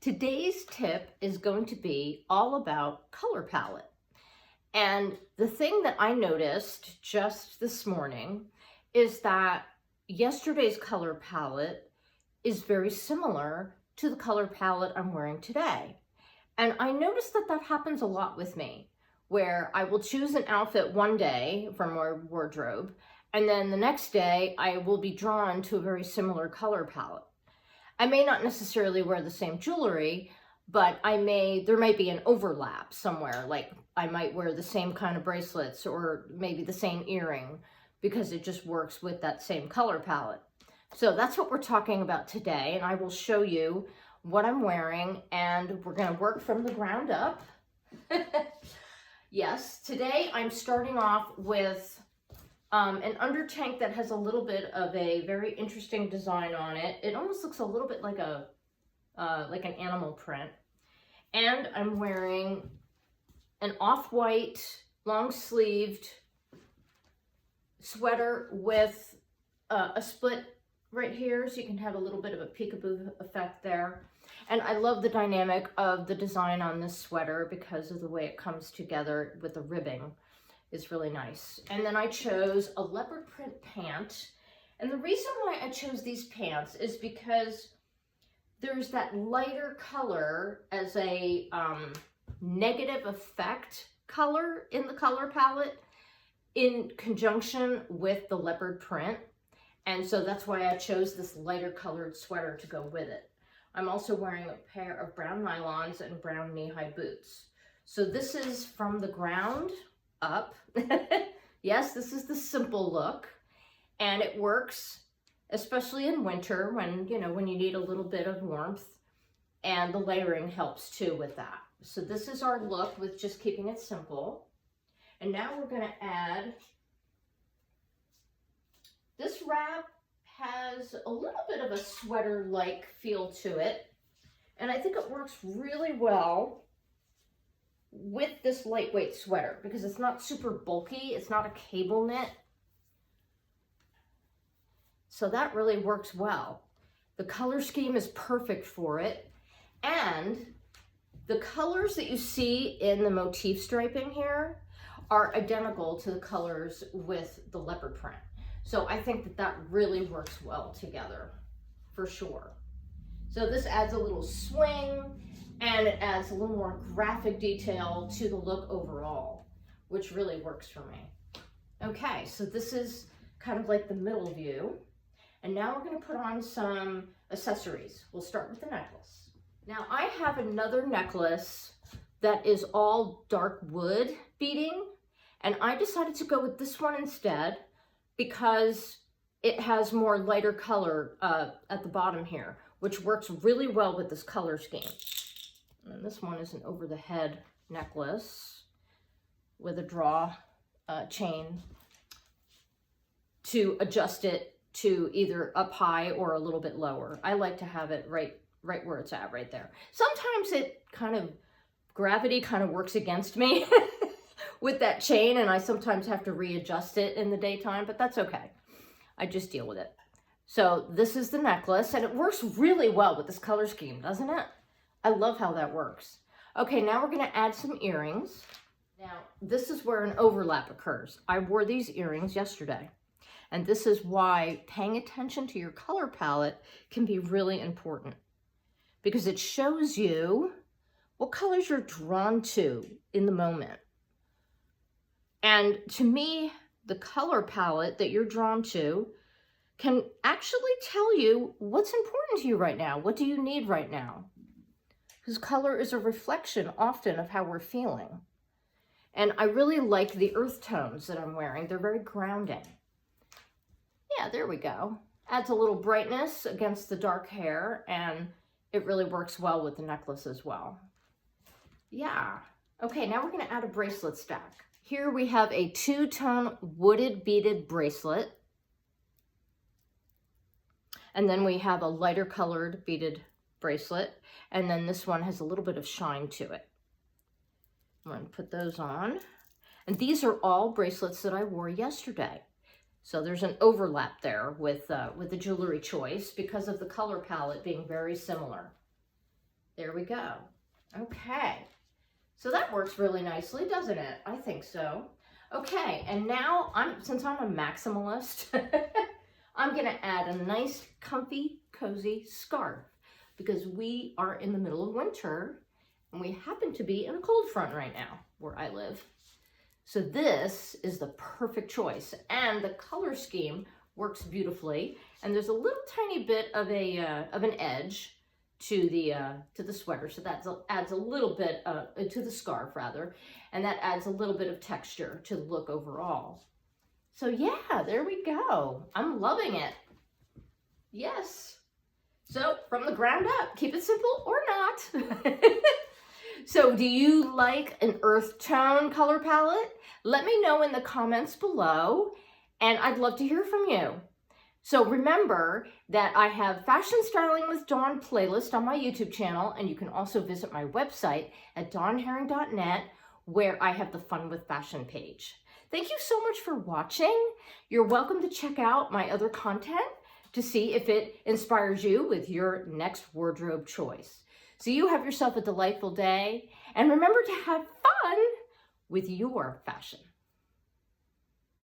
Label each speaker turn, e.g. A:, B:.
A: Today's tip is going to be all about color palette. And the thing that I noticed just this morning is that yesterday's color palette is very similar to the color palette I'm wearing today. And I noticed that that happens a lot with me, where I will choose an outfit one day from my wardrobe, and then the next day I will be drawn to a very similar color palette. I may not necessarily wear the same jewelry, but there might be an overlap somewhere. Like I might wear the same kind of bracelets or maybe the same earring because it just works with that same color palette. So that's what we're talking about today, and I will show you what I'm wearing, and we're going to work from the ground up. Yes, today I'm starting off with an under tank that has a little bit of a very interesting design on it. It almost looks a little bit like an animal print. And I'm wearing an off-white, long-sleeved sweater with a split right here, so you can have a little bit of a peekaboo effect there. And I love the dynamic of the design on this sweater because of the way it comes together with the ribbing. Is really nice. And then I chose a leopard print pant. And the reason why I chose these pants is because there's that lighter color as a negative effect color in the color palette in conjunction with the leopard print. And so that's why I chose this lighter colored sweater to go with it. I'm also wearing a pair of brown nylons and brown knee-high boots. So this is from the ground up. Yes, this is the simple look, and it works especially in winter when you need a little bit of warmth, and the layering helps too with that. So this is our look with just keeping it simple. And now we're going to add this wrap. Has a little bit of a sweater-like feel to it, and I think it works really well with this lightweight sweater because it's not super bulky. It's not a cable knit. So that really works well. The color scheme is perfect for it. And the colors that you see in the motif striping here are identical to the colors with the leopard print. So I think that that really works well together for sure. So this adds a little swing, and it adds a little more graphic detail to the look overall, which really works for me. Okay, so this is kind of like the middle view. And now we're going to put on some accessories. We'll start with the necklace. Now I have another necklace that is all dark wood beading, and I decided to go with this one instead because it has more lighter color at the bottom here, which works really well with this color scheme. And this one is an over-the-head necklace with a draw chain to adjust it to either up high or a little bit lower. I like to have it right where it's at, right there. Sometimes gravity kind of works against me with that chain, and I sometimes have to readjust it in the daytime, but that's okay. I just deal with it. So this is the necklace, and it works really well with this color scheme, doesn't it? I love how that works. Okay, now we're going to add some earrings. Now, this is where an overlap occurs. I wore these earrings yesterday, and this is why paying attention to your color palette can be really important, because it shows you what colors you're drawn to in the moment. And to me, the color palette that you're drawn to can actually tell you what's important to you right now. What do you need right now? Because color is a reflection often of how we're feeling. And I really like the earth tones that I'm wearing. They're very grounding. Yeah, there we go. Adds a little brightness against the dark hair, and it really works well with the necklace as well. Yeah. Okay, now we're going to add a bracelet stack. Here we have a two-tone wooded beaded bracelet. And then we have a lighter colored beaded bracelet. And then this one has a little bit of shine to it. I'm going to put those on. And these are all bracelets that I wore yesterday. So there's an overlap there with the jewelry choice because of the color palette being very similar. There there we go. Okay. So that works really nicely, doesn't it? I think so. Okay, and now since I'm a maximalist, I'm gonna add a nice, comfy, cozy scarf because we are in the middle of winter and we happen to be in a cold front right now where I live. So this is the perfect choice, and the color scheme works beautifully. And there's a little tiny bit of an edge to the sweater, so that adds a little bit to the scarf rather, and that adds a little bit of texture to the look overall. So yeah, there we go. I'm loving it. Yes. So from the ground up, keep it simple or not. So do you like an earth tone color palette? Let me know in the comments below, and I'd love to hear from you. So remember that I have Fashion Styling with Dawn playlist on my YouTube channel, and you can also visit my website at dawnherring.net, where I have the Fun with Fashion page. Thank you so much for watching. You're welcome to check out my other content to see if it inspires you with your next wardrobe choice. So you have yourself a delightful day, and remember to have fun with your fashion.